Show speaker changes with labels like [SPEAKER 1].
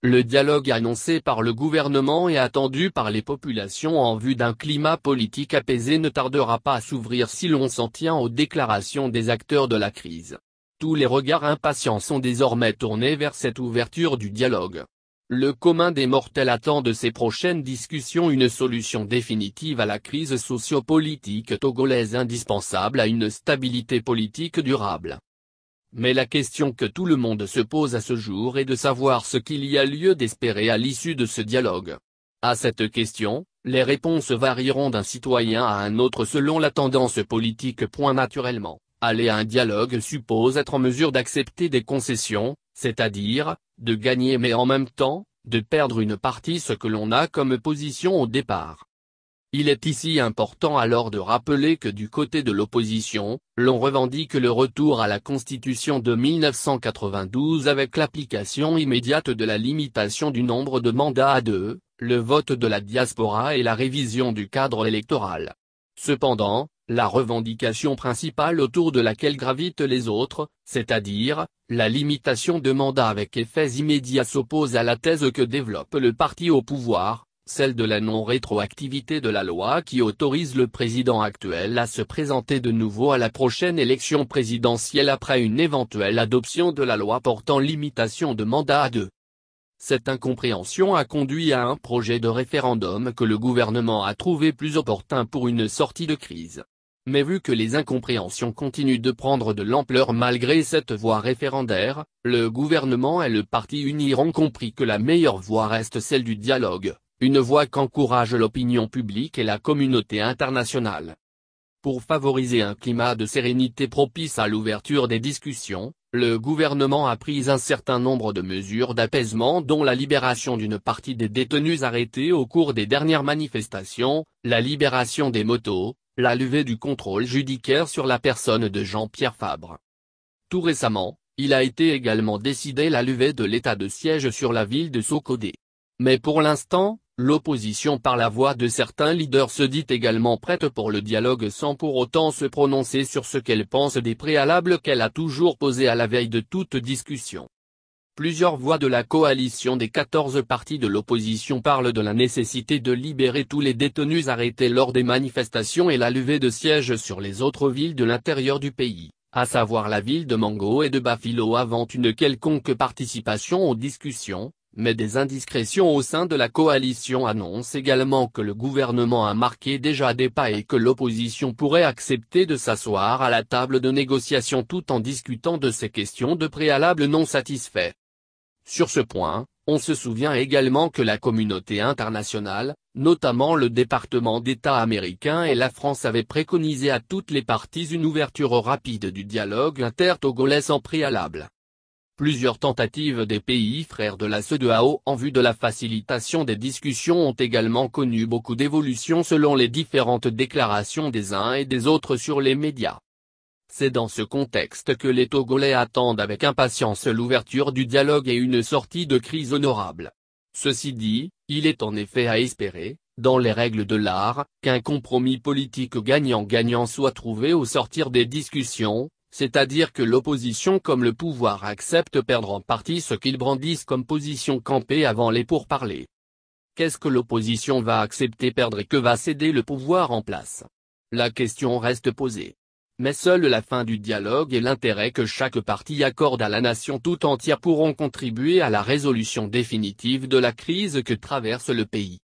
[SPEAKER 1] Le dialogue annoncé par le gouvernement et attendu par les populations en vue d'un climat politique apaisé ne tardera pas à s'ouvrir si l'on s'en tient aux déclarations des acteurs de la crise. Tous les regards impatients sont désormais tournés vers cette ouverture du dialogue. Le commun des mortels attend de ces prochaines discussions une solution définitive à la crise socio-politique togolaise indispensable à une stabilité politique durable. Mais la question que tout le monde se pose à ce jour est de savoir ce qu'il y a lieu d'espérer à l'issue de ce dialogue. À cette question, les réponses varieront d'un citoyen à un autre selon la tendance politique. Naturellement, aller à un dialogue suppose être en mesure d'accepter des concessions, c'est-à-dire, de gagner mais en même temps, de perdre une partie ce que l'on a comme position au départ. Il est ici important alors de rappeler que du côté de l'opposition, l'on revendique le retour à la Constitution de 1992 avec l'application immédiate de la limitation du nombre de mandats à 2, le vote de la diaspora et la révision du cadre électoral. Cependant, la revendication principale autour de laquelle gravitent les autres, c'est-à-dire, la limitation de mandats avec effets immédiats s'oppose à la thèse que développe le parti au pouvoir, celle de la non-rétroactivité de la loi qui autorise le président actuel à se présenter de nouveau à la prochaine élection présidentielle après une éventuelle adoption de la loi portant limitation de mandat à 2. Cette incompréhension a conduit à un projet de référendum que le gouvernement a trouvé plus opportun pour une sortie de crise. Mais vu que les incompréhensions continuent de prendre de l'ampleur malgré cette voie référendaire, le gouvernement et le parti uni ont compris que la meilleure voie reste celle du dialogue, une voie qu'encourage l'opinion publique et la communauté internationale. Pour favoriser un climat de sérénité propice à l'ouverture des discussions, le gouvernement a pris un certain nombre de mesures d'apaisement dont la libération d'une partie des détenus arrêtés au cours des dernières manifestations, la libération des motos, la levée du contrôle judiciaire sur la personne de Jean-Pierre Fabre. Tout récemment, il a été également décidé la levée de l'état de siège sur la ville de Sokodé. Mais pour l'instant, l'opposition par la voix de certains leaders se dit également prête pour le dialogue sans pour autant se prononcer sur ce qu'elle pense des préalables qu'elle a toujours posés à la veille de toute discussion. Plusieurs voix de la coalition des 14 partis de l'opposition parlent de la nécessité de libérer tous les détenus arrêtés lors des manifestations et la levée de sièges sur les autres villes de l'intérieur du pays, à savoir la ville de Mango et de Bafilo avant une quelconque participation aux discussions. Mais des indiscrétions au sein de la coalition annoncent également que le gouvernement a marqué déjà des pas et que l'opposition pourrait accepter de s'asseoir à la table de négociation tout en discutant de ces questions de préalable non satisfaits. Sur ce point, on se souvient également que la communauté internationale, notamment le département d'État américain et la France avaient préconisé à toutes les parties une ouverture rapide du dialogue inter-togolais sans préalable. Plusieurs tentatives des pays frères de la CEDEAO en vue de la facilitation des discussions ont également connu beaucoup d'évolutions selon les différentes déclarations des uns et des autres sur les médias. C'est dans ce contexte que les Togolais attendent avec impatience l'ouverture du dialogue et une sortie de crise honorable. Ceci dit, il est en effet à espérer, dans les règles de l'art, qu'un compromis politique gagnant-gagnant soit trouvé au sortir des discussions. C'est-à-dire que l'opposition comme le pouvoir accepte perdre en partie ce qu'ils brandissent comme position campée avant les pourparlers. Qu'est-ce que l'opposition va accepter perdre et que va céder le pouvoir en place? La question reste posée. Mais seule la fin du dialogue et l'intérêt que chaque parti accorde à la nation tout entière pourront contribuer à la résolution définitive de la crise que traverse le pays.